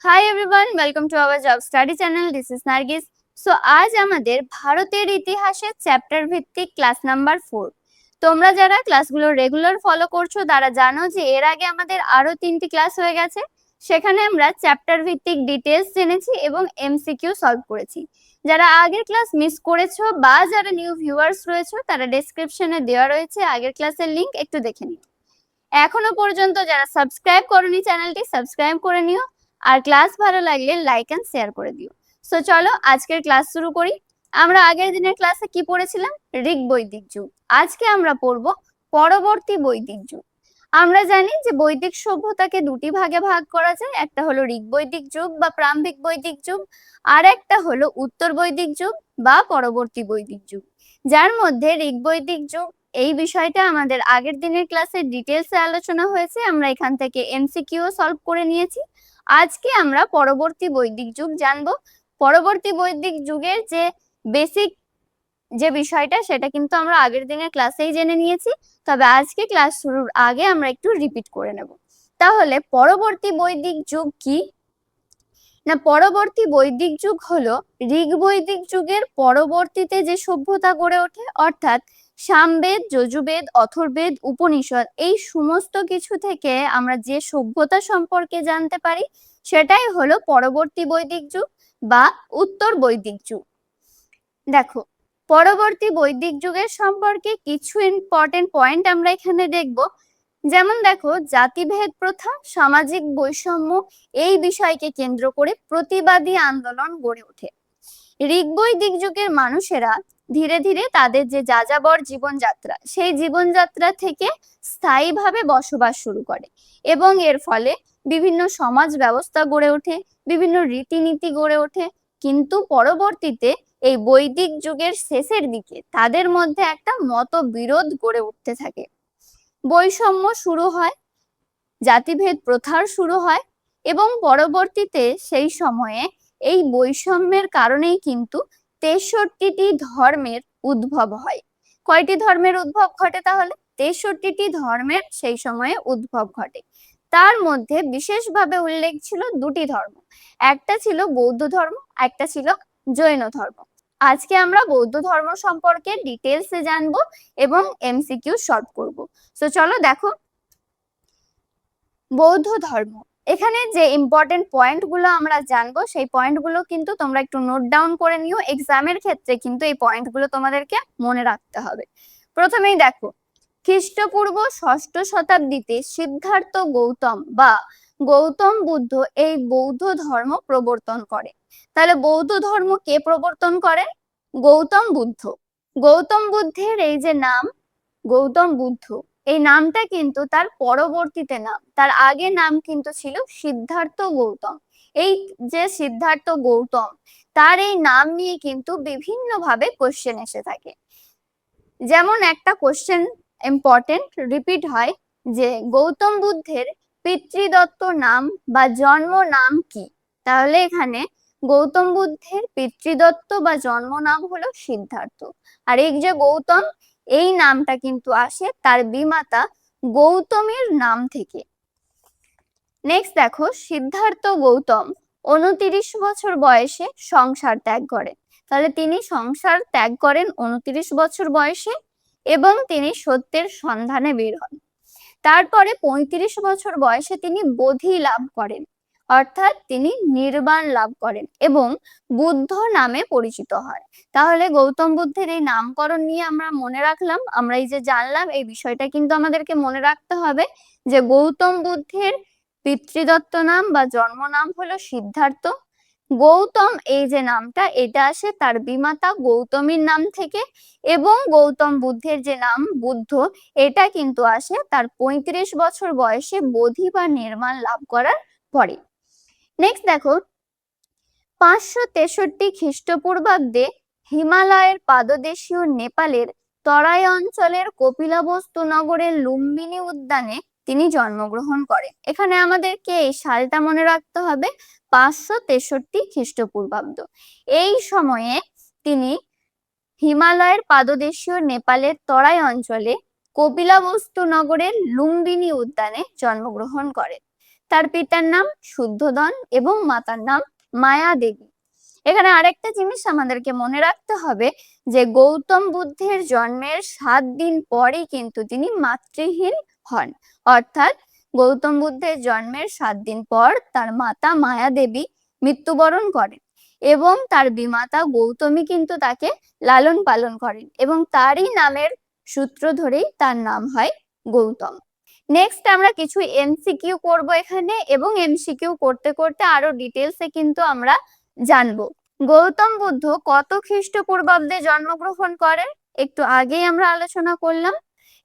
Hi everyone, welcome to our job study channel. This is Nargis. So আজ আমাদের ভারতের ইতিহাসের চ্যাপ্টার ভিত্তিক ক্লাস নাম্বার 4। তোমরা যারা ক্লাসগুলো রেগুলার ফলো করছো তারা জানো যে এর আগে আমাদের আরো 3টি ক্লাস হয়ে গেছে। সেখানে আমরা চ্যাপ্টার ভিত্তিক ডিটেলস জেনেছি এবং এমসিকিউ সলভ করেছি। যারা আগের ক্লাস মিস করেছো বা যারা নিউ ভিউয়ার্স রয়েছো তারা ডেসক্রিপশনে দেওয়া রয়েছে আগের ক্লাসের লিংক, একটু দেখে নিও। এখনো পর্যন্ত যারা সাবস্ক্রাইব করোনি চ্যানেলটি সাবস্ক্রাইব করে নিও, আর ক্লাস ভালো লাগলে লাইক এন্ড শেয়ার করে দিও। সো চলো আজকের ক্লাস শুরু করি। আমরা আগের দিনের ক্লাসে কি পড়েছিলাম? ঋগ বৈদিক যুগ। আজকে আমরা পড়ব পরবর্তী বৈদিক যুগ। আমরা জানি যে বৈদিক সভ্যতাকে দুটি ভাগে ভাগ করা যায়, একটা হলো ঋগ বৈদিক যুগ বা প্রারম্ভিক বৈদিক যুগ, আর একটা হলো উত্তর বৈদিক যুগ বা পরবর্তী বৈদিক যুগ। যার মধ্যে ঋগ বৈদিক যুগ এই বিষয়টা আমাদের আগের দিনের ক্লাসে ডিটেলসে আলোচনা হয়েছে, আমরা এখান থেকে এমসিকিউ সলভ করে নিয়েছি। আজকে আমরা পরবর্তী বৈদিক যুগ জানবো। পরবর্তী বৈদিক যুগের যে বেসিক যে বিষয়টা সেটা কিন্তু আমরা আগের দিনের ক্লাসেই জেনে নিয়েছি, তবে আজকে ক্লাস শুরুর আগে আমরা একটু রিপিট করে নেব। তাহলে পরবর্তী বৈদিক যুগ কি না? পরবর্তী বৈদিক যুগ হলো ঋগ বৈদিক যুগের পরবর্তীতে যে সভ্যতা গড়ে ওঠে, অর্থাৎ সামবেদ, যজুর্বেদ, অথর্ববেদ, উপনিষদ এই সমস্ত কিছু থেকে আমরা যে সভ্যতা সম্পর্কে জানতে পারি সেটাই হলো পরবর্তী বৈদিক যুগ বা উত্তর বৈদিক যুগ। দেখো, পরবর্তী বৈদিক যুগের সম্পর্কে কিছু ইম্পর্টেন্ট পয়েন্ট আমরা এখানে দেখব। যেমন দেখো, জাতিভেদ প্রথা, সামাজিক বৈষম্য এই বিষয়কে কেন্দ্র করে প্রতিবাদী আন্দোলন গড়ে ওঠে। ঋগ বৈদিক যুগের মানুষেরা ধীরে ধীরে তাদের যে যাযাবর জীবনযাত্রা সেই জীবনযাত্রা থেকে স্থায়ীভাবে বসবাস শুরু করে এবং এর ফলে বিভিন্ন সমাজ ব্যবস্থা গড়ে ওঠে, বিভিন্ন রীতিনীতি গড়ে ওঠে। কিন্তু পরবর্তীতে এই বৈদিক যুগের শেষের দিকে তাদের মধ্যে একটা মতবিরোধ গড়ে উঠতে থাকে, বৈষম্য শুরু হয়, জাতিভেদ প্রথার শুরু হয় এবং পরবর্তীতে সেই সময়ে এই বৈষম্যের কারণেই কিন্তু 63টি ধর্মের উদ্ভব হয়। কয়টি ধর্মের উদ্ভব ঘটে তাহলে? 63টি ধর্মের সেই সময়ে উদ্ভব ঘটে। তার মধ্যে বিশেষভাবে উল্লেখ ছিল দুটি ধর্ম, একটা ছিল বৌদ্ধ ধর্ম, একটা ছিল জৈন ধর্ম। আজকে আমরা বৌদ্ধ ধর্ম সম্পর্কে ডিটেলসে জানবো এবং এমসিকিউ সলভ করব। তো চলো দেখো, বৌদ্ধ ধর্ম। এখানে যে ইম্পর্টেন্ট পয়েন্ট গুলো আমরা জানবো সেই পয়েন্ট গুলো কিন্তু তোমরা একটু নোট ডাউন করে নিও, এক্সামের ক্ষেত্রে কিন্তু এই পয়েন্ট গুলো তোমাদেরকে মনে রাখতে হবে। প্রথমেই দেখো, খ্রিস্টপূর্ব 6ষ্ঠ শতাব্দীতে সিদ্ধার্থ গৌতম বা গৌতম বুদ্ধ এই বৌদ্ধ ধর্ম প্রবর্তন করে। তাহলে বৌদ্ধ ধর্ম কে প্রবর্তন করে? গৌতম বুদ্ধ। গৌতম বুদ্ধের এই যে নাম গৌতম বুদ্ধ, এই নামটা কিন্তু তার পরবর্তীতে নাম, তার আগে নাম কিন্তু ছিল সিদ্ধার্থ গৌতম। এই যে সিদ্ধার্থ গৌতম, তার এই নাম নিয়ে কিন্তু বিভিন্ন ভাবে কোশ্চেন এসে থাকে। যেমন একটা কোশ্চেন ইম্পর্টেন্ট রিপিট হয় যে গৌতম বুদ্ধের পিতৃদত্ত নাম বা জন্ম নাম কি? তাহলে এখানে গৌতম বুদ্ধের পিতৃদত্ত বা জন্ম নাম হলো সিদ্ধার্থ। আর এই যে গৌতম, এই নামটা কিন্তু আসে তার বিমাতা গৌতমের নাম থেকে। নেক্সট দেখো, সিদ্ধার্থ গৌতম 29 বছর বয়সে সংসার ত্যাগ করেন। তাহলে তিনি সংসার ত্যাগ করেন 29 বছর বয়সে এবং তিনি সত্যের সন্ধানে বের হন। তারপরে 35 বছর বয়সে তিনি বোধি লাভ করেন, অর্থাৎ তিনি নির্বাণ লাভ করেন এবং বুদ্ধ নামে পরিচিত হয়। তাহলে গৌতম বুদ্ধের এই নামকরণ নিয়ে আমরা মনে রাখলাম, আমরা এই যে জানলাম এই বিষয়টা কিন্তু আমাদেরকে মনে রাখতে হবে যে গৌতম বুদ্ধের পিতৃদত্ত নাম বা জন্ম নাম হলো সিদ্ধার্থ। গৌতম এই যে নামটা এটা আসে তার বিমাতা গৌতমীর নাম থেকে এবং গৌতম বুদ্ধের যে নাম বুদ্ধ এটা কিন্তু আসে তার 35 বছর বয়সে বোধি বা নির্মাণ লাভ করার পরে। নেক্সট দেখো, 563 খ্রিস্টপূর্বাব্দে হিমালয়ের পাদদেশীয় নেপালের তরাই অঞ্চলের কপিলাবস্তু নগরের লুম্বিনী উদ্যানে তিনি জন্মগ্রহণ করেন। এখানে আমাদেরকে এই সালটা মনে রাখতে হবে, 563 খ্রিস্টপূর্বাব্দ। এই সময়ে তিনি হিমালয়ের পাদদেশীয় নেপালের তরাই অঞ্চলে কপিলাবস্তু নগরের লুম্বিনী উদ্যানে জন্মগ্রহণ করেন। তার পিতার নাম শুদ্ধোদন এবং মাতার নাম মায়া দেবী। এখানে আরেকটা জিনিস আমাদেরকে মনে রাখতে হবে যে গৌতম বুদ্ধের জন্মের 7 দিন পরেই কিন্তু তিনি মাতৃহীন হন। অর্থাৎ গৌতম বুদ্ধের জন্মের 7 দিন পর তার মাতা মায়া দেবী মৃত্যুবরণ করেন এবং তার বিমাতা গৌতমী কিন্তু তাকে লালন পালন করেন এবং তারই নামের সূত্র ধরেই তার নাম হয় গৌতম। নেক্সট আমরা কিছু এমসিকিউ করব এখানে এবং এমসিকিউ করতে করতে আরো ডিটেলসে কিন্তু আমরা জানবো। গৌতম বুদ্ধ কত খ্রিস্টপূর্বাব্দে জন্মগ্রহণ করেন? একটু আগেই আমরা আলোচনা করলাম।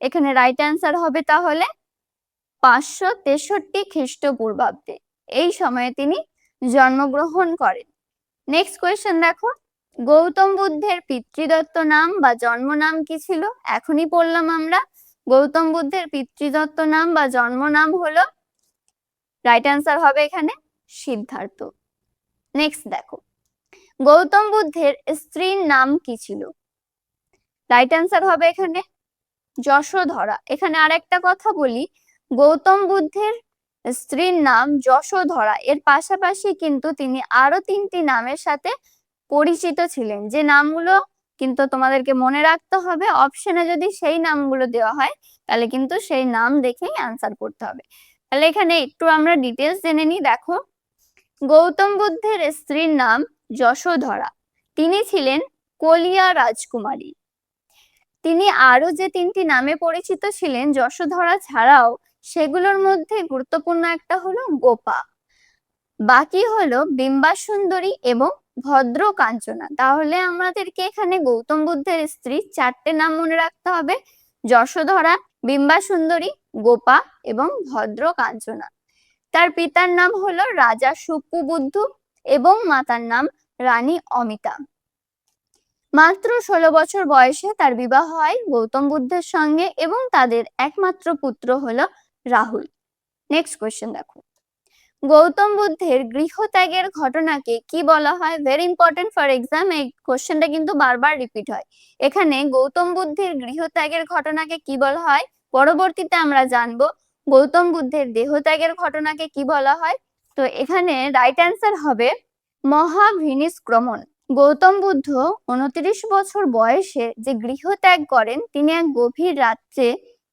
এখানে রাইট অ্যান্সার হবে তাহলে 563 খ্রিস্টপূর্বাব্দে। এই সময়ে তিনি জন্মগ্রহণ করেন। নেক্সট কোয়েশ্চেন দেখো, গৌতম বুদ্ধের পিতৃদত্ত নাম বা জন্ম নাম কি ছিল? এখনই পড়লাম আমরা। গৌতম বুদ্ধের পিতৃদত্ত নাম বা জন্ম নাম হলো, রাইট অ্যান্সার হবে এখানে সিদ্ধার্থ। নেক্সট দেখো, গৌতম বুদ্ধের স্ত্রীর নাম কি ছিল? রাইট অ্যান্সার হবে এখানে যশোধরা। এখানে আরেকটা কথা বলি, গৌতম বুদ্ধের স্ত্রীর নাম যশোধরা, এর পাশাপাশি কিন্তু তিনি আরো 3টি নামের সাথে পরিচিত ছিলেন, যে নামগুলো কিন্তু তোমাদেরকে মনে রাখতে হবে। অপশনে যদি সেই নামগুলো দেওয়া হয় তাহলে কিন্তু সেই নাম দেখেই আনসার করতে হবে। তাহলে এখানে একটু আমরা ডিটেলস জেনে নিই। দেখো, গৌতম বুদ্ধের স্ত্রীর নাম যশোধরা, তিনি ছিলেন কলিয়া রাজকুমারী। তিনি আরো যে 3টি নামে পরিচিত ছিলেন যশোধরা ছাড়াও, সেগুলোর মধ্যে গুরুত্বপূর্ণ একটা হলো গোপা, বাকি হলো বিম্বা সুন্দরী এবং ভদ্র কাঞ্চনা। তাহলে আমাদেরকে এখানে গৌতম বুদ্ধের স্ত্রী 4টে নাম মনে রাখতে হবে: যশোধরা, বিম্বা সুন্দরী, গোপা এবং ভদ্র কাঞ্চনা। তার পিতার নাম হলো রাজা সুপুবুদ্ধ এবং মাতার নাম রানী অমিতা। মাত্র 16 বছর বয়সে তার বিবাহ হয় গৌতম বুদ্ধের সঙ্গে এবং তাদের একমাত্র পুত্র হলো রাহুল। নেক্সট কোয়েশ্চেন দেখো, গৌতম বুদ্ধের গৃহত্যাগের ঘটনাকে কি বলা হয়? ভেরি ইম্পর্টেন্ট ফর এক্সাম, এই কোশ্চেনটা কিন্তু বারবার রিপিট হয়। এখানে গৌতম বুদ্ধের গৃহত্যাগের ঘটনাকে কি বলা হয় পরবর্তীতে আমরা জানবো। গৌতম বুদ্ধের দেহত্যাগের ঘটনাকে কি বলা হয়? তো এখানে রাইট অ্যান্সার হবে মহাভিনিষ্ক্রমণ। গৌতম বুদ্ধ 29 বছর বয়সে যে গৃহত্যাগ করেন, তিনি এক গভীর রাত্রে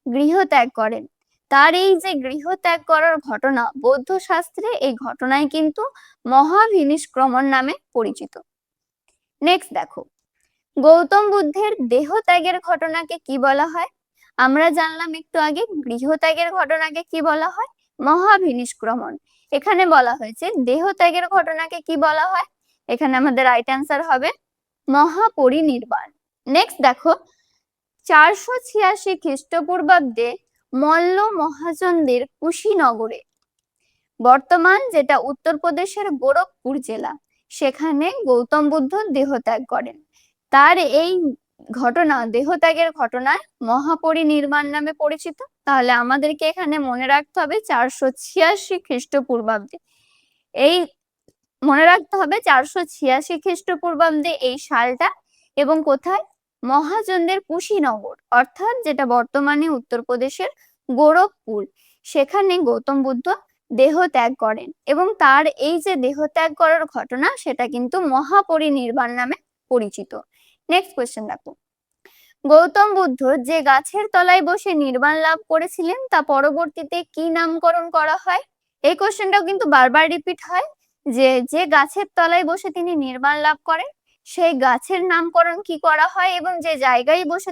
গৃহত্যাগ করেন। তার এই যে গৃহত্যাগ করার ঘটনা, বৌদ্ধ শাস্ত্রে এই ঘটনায় কিন্তু মহাভিনিষ্ক্রমণ নামে পরিচিত। নেক্সট দেখো, গৌতম বুদ্ধের দেহত্যাগের ঘটনাকে কি বলা হয়? আমরা জানলাম একটু আগে গৃহত্যাগের ঘটনাকে কি বলা হয়, মহাভিনিষ্ক্রমণ। এখানে বলা হয়েছে দেহত্যাগের ঘটনাকে কি বলা হয়? এখানে আমাদের রাইট অ্যান্সার হবে মহাপরিনির্বাণ। নেক্সট দেখো, 486 খ্রিস্টপূর্বাব্দে মল্ল মহাজনদের কুশীনগরে, বর্তমান যেটা উত্তরপ্রদেশের গোরখপুর জেলা, সেখানে গৌতম বুদ্ধ দেহত্যাগ করেন। তার এই ঘটনা, দেহত্যাগের ঘটনায় মহাপরিনির্বাণ নামে পরিচিত। তাহলে আমাদেরকে এখানে মনে রাখতে হবে 486 খ্রিস্টপূর্বাব্দে, এই মনে রাখতে হবে 486 খ্রিস্টপূর্বাব্দে এই সালটা, এবং কোথায়? মহাজনদের কুশীনগর, অর্থাৎ যেটা বর্তমানে উত্তরপ্রদেশের গোরখপুর, সেখানে গৌতম বুদ্ধ দেহ ত্যাগ করেন এবং তার এই যে দেহ ত্যাগ করার ঘটনা, সেটা কিন্তু মহাপরিনির্বাণ নামে পরিচিত। নেক্সট কোয়েশ্চেন দেখো, গৌতম বুদ্ধ যে গাছের তলায় বসে নির্বাণ লাভ করেছিলেন তা পরবর্তীতে কি নামকরণ করা হয়? এই কোয়েশ্চেনটাও কিন্তু বারবার রিপিট হয়, যে যে গাছের তলায় বসে তিনি নির্বাণ লাভ করেন সেই গাছের নামকরণ কি করা হয়, এবং যে জায়গায় বসে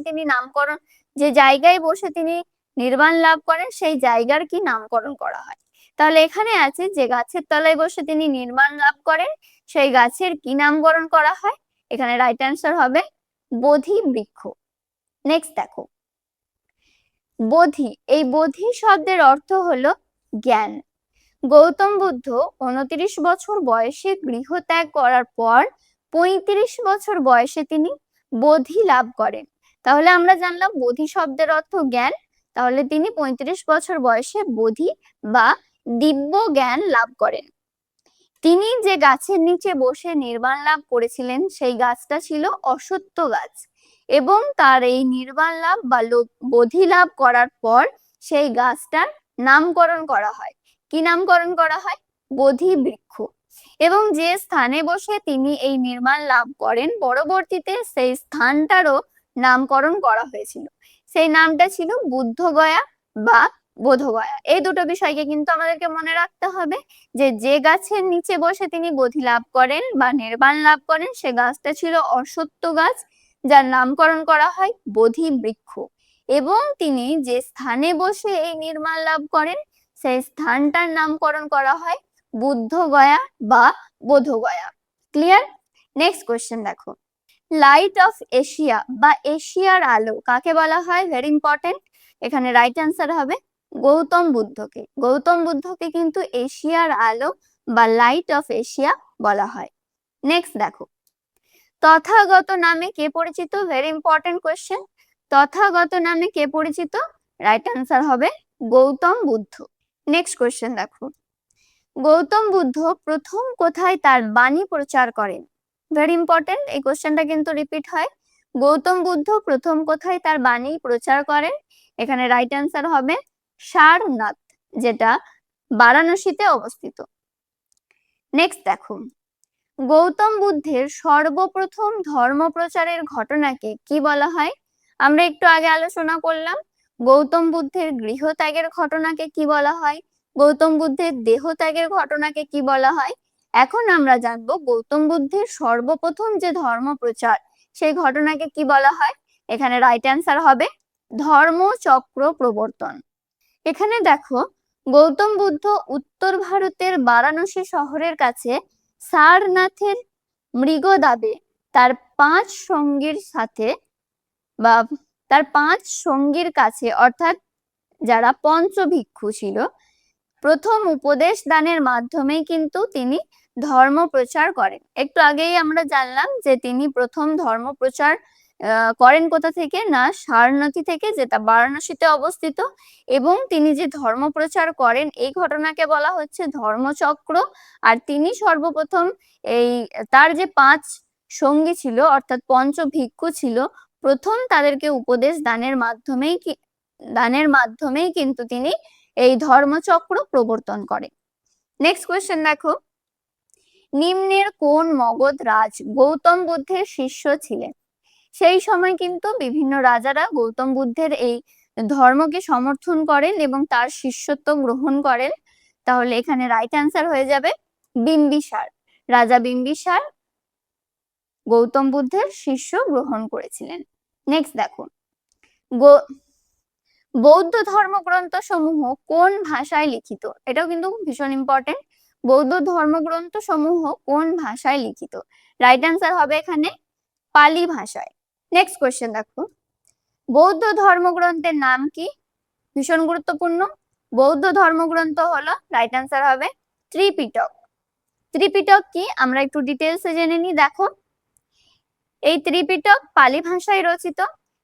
তিনি নির্বাণ লাভ করেন সেই জায়গার কি নামকরণ করা হয়? তাহলে এখানে আছে যে গাছের তলায় বসে তিনি নির্বাণ লাভ করেন সেই গাছের কি নামকরণ করা হয়? এখানে রাইট অ্যান্সার হবে বোধি বৃক্ষ। নেক্সট দেখো, বোধি, এই বোধি শব্দের অর্থ হলো জ্ঞান। গৌতম বুদ্ধ 29 বছর বয়সে গৃহত্যাগ করার পর 35 বছর বয়সে তিনি বোধি লাভ করেন। তাহলে আমরা জানলাম বোধি শব্দের অর্থ জ্ঞান, তাহলে তিনি 35 বছর বয়সে বোধি বা দিব্য জ্ঞান লাভ করেন। তিনি যে গাছের নিচে বসে নির্বাণ লাভ করেছিলেন সেই গাছটা ছিল অশ্বত্থ গাছ, এবং তার এই নির্বাণ লাভ বা বোধি লাভ করার পর সেই গাছটার নামকরণ করা হয়। কি নামকরণ করা হয়? বোধি বৃক্ষ। এবং যে স্থানে বসে তিনি এই নির্মাণ লাভ করেন, পরবর্তীতে সেই স্থানটারও নামকরণ করা হয়েছিল। সেই নামটা ছিল বুদ্ধগয়া বা বোধগয়া। এই দুটো বিষয়কে কিন্তু আমাদেরকে মনে রাখতে হবে, যে গাছের নিচে বসে তিনি বোধি লাভ করেন বা নির্বাণ লাভ করেন, সে গাছটা ছিল অশ্বত্থ গাছ, যার নামকরণ করা হয় বোধি বৃক্ষ। এবং তিনি যে স্থানে বসে এই নির্মাণ লাভ করেন, সেই স্থানটার নামকরণ করা হয় বুদ্ধগয়া বা বোধগয়া। ক্লিয়ার? নেক্সট কোয়েশ্চেন দেখো, লাইট অফ এশিয়া বা এশিয়ার আলো কাকে বলা হয়? Very important. এখানে রাইট অ্যান্সার হবে গৌতম বুদ্ধকে। গৌতম বুদ্ধকে কিন্তু এশিয়ার আলো বা লাইট অফ এশিয়া বলা হয়। নেক্সট দেখো, তথাগত নামে কে পরিচিত? Very important question. তথাগত নামে কে পরিচিত? রাইট অ্যান্সার হবে গৌতম বুদ্ধ। নেক্সট কোয়েশ্চেন দেখো, গৌতম বুদ্ধ প্রথম কোথায় তার বাণী প্রচার করেন? ভেরি ইম্পর্টেন্ট, এই কোশ্চেনটা কিন্তু রিপিট হয়। গৌতম বুদ্ধ প্রথম কোথায় তার বাণী প্রচার করেন? এখানে রাইট অ্যান্সার হবে সারনাথ, যেটা বারাণসীতে অবস্থিত। নেক্সট দেখো, গৌতম বুদ্ধের সর্বপ্রথম ধর্ম প্রচারের ঘটনাকে কি বলা হয়? আমরা একটু আগে আলোচনা করলাম গৌতম বুদ্ধের গৃহত্যাগের ঘটনাকে কি বলা হয়, গৌতম বুদ্ধের দেহত্যাগের ঘটনাকে কি বলা হয়। এখন আমরা জানবো গৌতম বুদ্ধের সর্বপ্রথম যে ধর্ম প্রচার, সেই ঘটনাকে কি বলা হয়। এখানে রাইট অ্যান্সার হবে ধর্মচক্র প্রবর্তন। এখানে দেখো, গৌতম বুদ্ধ উত্তর ভারতের বারাণসী শহরের কাছে সারনাথের মৃগদাবে তার 5 সঙ্গীর সাথে বা তার 5 সঙ্গীর কাছে, অর্থাৎ যারা পঞ্চভিক্ষু ছিল, প্রথম উপদেশ দানের মাধ্যমেই কিন্তু তিনি ধর্ম প্রচার করেন। একটু আগেই আমরা জানলাম যে তিনি প্রথম ধর্ম প্রচার করেন কোথা থেকে? না, সারনাথী থেকে, যেটা বারাণসীতে অবস্থিত। এবং তিনি যে ধর্ম প্রচার করেন এই ঘটনাকে বলা হচ্ছে ধর্মচক্র। আর তিনি সর্বপ্রথম এই তার যে 5 সঙ্গী ছিল, অর্থাৎ পঞ্চভিক্ষু ছিল, প্রথম তাদেরকে উপদেশ দানের মাধ্যমেই কিন্তু তিনি এই ধর্মচক্র প্রবর্তন করে। নেক্সট কোয়েশ্চেন দেখো, নিম্নের কোন মগধ রাজ গৌতম বুদ্ধের শিষ্য ছিলেন? সেই সময় কিন্তু বিভিন্ন রাজারা গৌতম বুদ্ধের এই ধর্মকে সমর্থন করেন এবং তার শিষ্যত্ব গ্রহণ করেন। তাহলে এখানে রাইট অ্যান্সার হয়ে যাবে বিম্বিসার। রাজা বিম্বিসার গৌতম বুদ্ধের শিষ্য গ্রহণ করেছিলেন। নেক্সট দেখো, বৌদ্ধ ধর্মগ্রন্থ সমূহ কোন ভাষায় লিখিত? এটাও কিন্তু ভীষণ ইম্পর্টেন্ট। বৌদ্ধ ধর্মগ্রন্থ সমূহ কোন ভাষায় লিখিত? রাইট অ্যান্সার হবে এখানে পালি ভাষায়। নেক্সট কোয়েশ্চেন দেখো, বৌদ্ধ ধর্মগ্রন্থের নাম কি? ভীষণ গুরুত্বপূর্ণ। বৌদ্ধ ধর্মগ্রন্থ হলো, রাইট অ্যান্সার হবে ত্রিপিটক। ত্রিপিটক কি আমরা একটু ডিটেলসে জেনে নিই। দেখো, এই ত্রিপিটক পালি ভাষায় রচিত।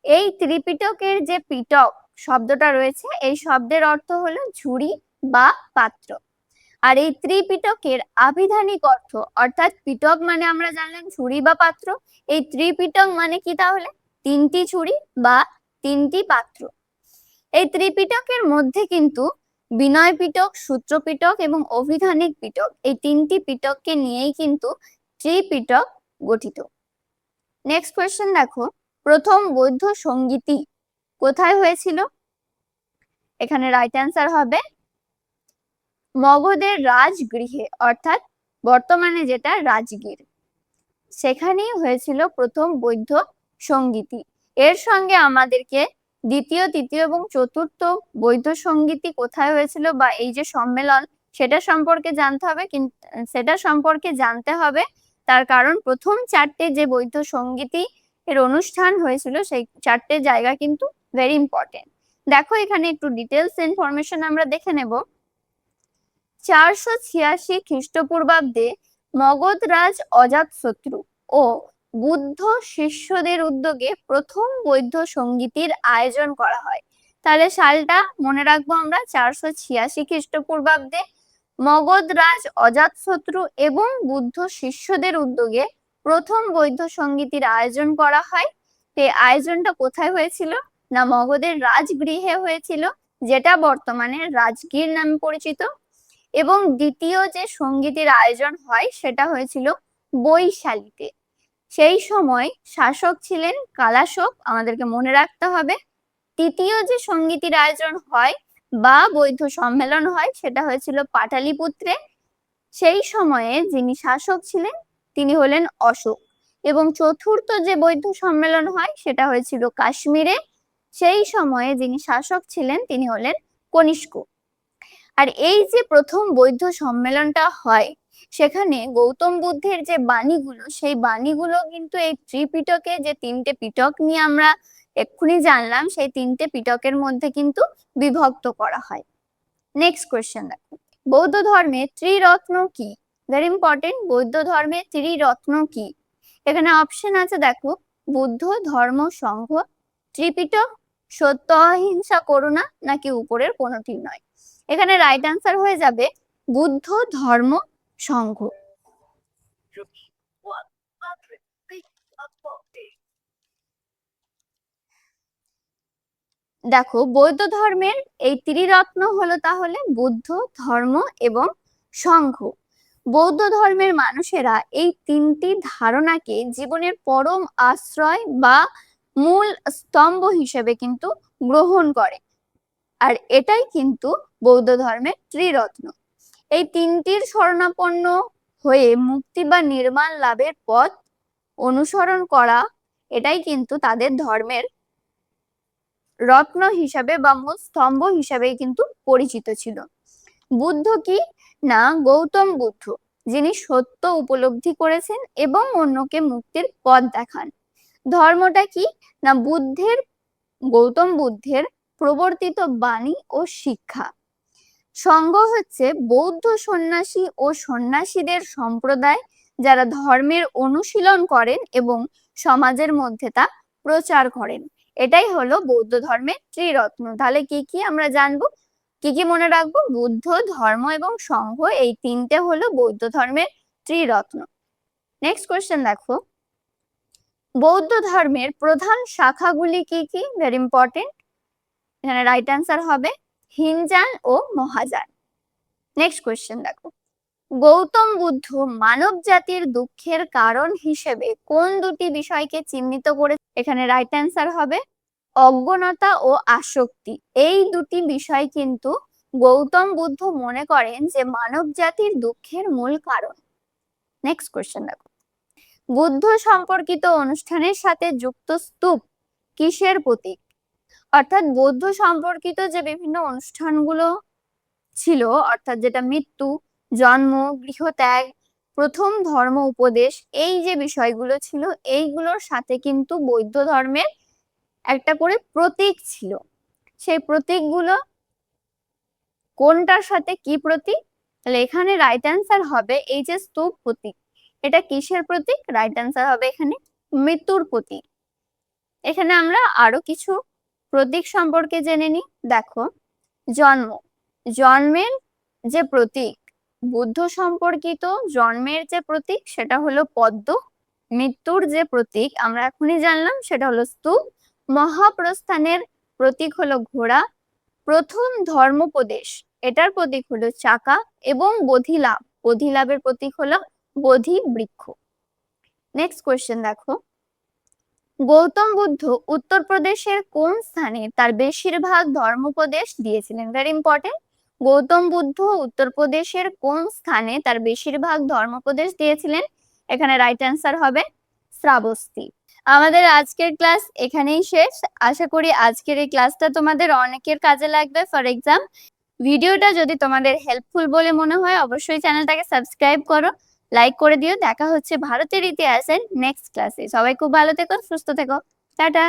এই ত্রিপিটকের যে পিটক শব্দটা রয়েছে, এই শব্দের অর্থ হলো ঝুড়ি বা পাত্র। আর এই ত্রিপিটকের আবিধানিক অর্থ, অর্থাৎ পিটক মানে আমরা জানলাম ঝুড়ি বা পাত্র, এই ত্রিপিটক মানে কি তাহলে? 3টি ঝুড়ি বা 3টি পাত্র। এই ত্রিপিটকের মধ্যে কিন্তু বিনয় পিটক, সূত্র পিটক এবং অভিধানিক পিটক, এই 3টি পিটককে নিয়েই কিন্তু ত্রিপিটক গঠিত। নেক্সট কোয়েশ্চেন দেখো, প্রথম বৌদ্ধ সঙ্গীতি কোথায় হয়েছিল? এখানে রাইট অ্যান্সার হবে মগধের রাজগৃহে, অর্থাৎ বর্তমানে যেটা রাজগীর, সেখানেই হয়েছিল প্রথম বৌদ্ধ সঙ্গীতি। এর সঙ্গে আমাদেরকে দ্বিতীয়, তৃতীয় এবং চতুর্থ বৌদ্ধ সঙ্গীতি কোথায় হয়েছিল বা এই যে সম্মেলন, সেটা সম্পর্কে জানতে হবে। কিন্তু সেটা সম্পর্কে জানতে হবে, তার কারণ প্রথম 4টে যে বৌদ্ধ সঙ্গীতি এর অনুষ্ঠান হয়েছিল, সেই 4টে জায়গা কিন্তু ভেরি ইম্পর্টেন্ট। দেখো, এখানে একটু ডিটেলস ইনফরমেশন আমরা দেখে নেব। 486 খ্রিস্টপূর্বাব্দে মগধ রাজ অজাতশত্রু ও বুদ্ধ শিষ্যদের উদ্যোগে প্রথম বৌদ্ধ সঙ্গীতির আয়োজন করা হয়। তাহলে সালটা মনে রাখবো আমরা, 486 খ্রিস্টপূর্বাব্দে মগধ রাজ অজাতশত্রু এবং বুদ্ধ শিষ্যদের উদ্যোগে প্রথম বৌদ্ধ সঙ্গীতির আয়োজন করা হয়। এই আয়োজনটা কোথায় হয়েছিল? না, মগধের রাজগৃহে হয়েছিল, যেটা বর্তমানে রাজগীর নামে পরিচিত। এবং দ্বিতীয় যে সঙ্গীতের আয়োজন হয় সেটা হয়েছিল বৈশালীতে। সেই সময় শাসক ছিলেন কালাশোক, আমাদেরকে মনে রাখতে হবে। তৃতীয় যে সঙ্গীতের আয়োজন হয় বা বৌদ্ধ সম্মেলন হয় সেটা হয়েছিল পাটালিপুত্রে। সেই সময়ে যিনি শাসক ছিলেন তিনি হলেন অশোক। এবং চতুর্থ যে বৌদ্ধ সম্মেলন হয় সেটা হয়েছিল কাশ্মীরে। সেই সময়ে যিনি শাসক ছিলেন তিনি হলেন কনিষ্ক। আর এই যে প্রথম বৌদ্ধ সম্মেলনটা হয় সেখানে গৌতম বুদ্ধের যে বাণীগুলো সেই বাণীগুলো কিন্তু এই ত্রিপিটকে, যে তিনটে পিটক নিয়ে আমরা এক্ষুনি জানলাম, সেই তিনটে পিটকের মধ্যে কিন্তু বিভক্ত করা হয়। নেক্সট কোয়েশ্চেন দেখো, বৌদ্ধ ধর্মে ত্রিরত্ন কি? ভেরি ইম্পর্টেন্ট, বৌদ্ধ ধর্মে ত্রিরত্ন কি? এখানে অপশন আছে দেখো, বুদ্ধ, ধর্ম, সংঘ, ত্রিপিটক, সত্য, অহিংসা, করুণা, নাকি উপরের কোনোটি নয়। এখানে রাইট আনসার হয়ে যাবে বুদ্ধ, ধর্ম, সংঘ। দেখো বৌদ্ধ ধর্মের এই ত্রিরত্ন হলো তাহলে বুদ্ধ, ধর্ম এবং সংঘ। বৌদ্ধ ধর্মের মানুষেরা এই তিনটি ধারণাকে জীবনের পরম আশ্রয় বা মূল স্তম্ভ হিসেবে কিন্তু গ্রহণ করে। আর এটাই কিন্তু বৌদ্ধ ধর্মের ত্রিরত্ন। এই তিনটির শরণাপন্ন হয়ে মুক্তি বা নির্মাণ লাভের পথ অনুসরণ করা, এটাই কিন্তু তাদের ধর্মের রত্ন হিসাবে বা মূল স্তম্ভ হিসাবে কিন্তু পরিচিত ছিল। বুদ্ধ কি না, গৌতম বুদ্ধ, যিনি সত্য উপলব্ধি করেছেন এবং অন্যকে মুক্তির পথ দেখান। ধর্মটা কি না, গৌতম বুদ্ধের প্রবর্তিত বাণী ও শিক্ষা। সংঘ হচ্ছে বৌদ্ধ সন্ন্যাসী ও সন্ন্যাসীদের সম্প্রদায় যারা ধর্মের অনুশীলন করেন এবং সমাজের মধ্যে তা প্রচার করেন। এটাই হলো বৌদ্ধ ধর্মের ত্রিরত্ন। তাহলে কি কি আমরা জানবো, কি কি মনে রাখবো? বুদ্ধ, ধর্ম এবং সংঘ, এই তিনটে হলো বৌদ্ধ ধর্মের ত্রিরত্ন। নেক্সট কোয়েশ্চেন দেখো, বৌদ্ধ ধর্মের প্রধান শাখাগুলি কি কি? ভেরি ইম্পর্টেন্ট, এখানে রাইট আনসার হবে হিনজান ও মহাযান। নেক্সট কোয়েশ্চেন দেখো, গৌতম বুদ্ধ মানব জাতির দুঃখের কারণ হিসেবে কোন দুটি বিষয়কে চিহ্নিত করে? এখানে রাইট অ্যান্সার হবে অজ্ঞানতা ও আসক্তি। এই দুটি বিষয় কিন্তু গৌতম বুদ্ধ মনে করেন যে মানব জাতির দুঃখের মূল কারণ। নেক্সট কোয়েশ্চেন দেখো, বুদ্ধ সম্পর্কিত অনুষ্ঠানের সাথে যুক্ত স্তূপ কিসের প্রতীক? অর্থাৎ বৌদ্ধ সম্পর্কিত যে বিভিন্ন অনুষ্ঠানগুলো ছিল, অর্থাৎ যেটা মৃত্যু, জন্ম, গৃহত্যাগ, প্রথম ধর্ম উপদেশ, এই যে বিষয়গুলো ছিল এইগুলোর সাথে কিন্তু বৌদ্ধ ধর্মের একটা করে প্রতীক ছিল। সেই প্রতীকগুলো কোনটার সাথে কি প্রতীক? তাহলে এখানে রাইট অ্যান্সার হবে এই যে স্তূপ প্রতীক, এটা কিসের প্রতীক? রাইট অ্যান্সার হবে এখানে মৃত্যুর প্রতীক। এখানে আমরা আরো কিছু প্রতীক সম্পর্কে জেনে নিই। দেখো, জন্মের যে প্রতীক, বুদ্ধ সম্পর্কিত জন্মের যে প্রতীক সেটা হলো পদ্ম। মৃত্যুর যে প্রতীক আমরা এখনই জানলাম সেটা হলো স্তূপ। মহাপ্রস্থানের প্রতীক হলো ঘোড়া। প্রথম ধর্মোপদেশ, এটার প্রতীক হলো চাকা। এবং বোধিলাভের প্রতীক হলো বোধি বৃক্ষ। নেক্সট কোয়েশ্চেন দেখো, গৌতম বুদ্ধ উত্তরপ্রদেশের কোন স্থানে তার বেশিরভাগ ধর্মোপদেশ দিয়েছিলেন? ভেরি ইম্পর্টেন্ট, গৌতম বুদ্ধ উত্তরপ্রদেশের কোন স্থানে তার বেশিরভাগ ধর্মোপদেশ দিয়েছিলেন? এখানে রাইট অ্যান্সার হবে শ্রাবস্তী। আমাদের আজকের ক্লাস এখানেই শেষ। আশা করি আজকের এই ক্লাসটা তোমাদের অনেকের কাজে লাগবে ফর এক্সাম। ভিডিওটা যদি তোমাদের হেল্পফুল বলে মনে হয় অবশ্যই চ্যানেলটাকে সাবস্ক্রাইব করো, লাইক করে দিও। দেখা হচ্ছে ভারতের ইতিহাসের নেক্সট ক্লাসে। সবাই খুব ভালো থেকো, সুস্থ থেকো, টাটা।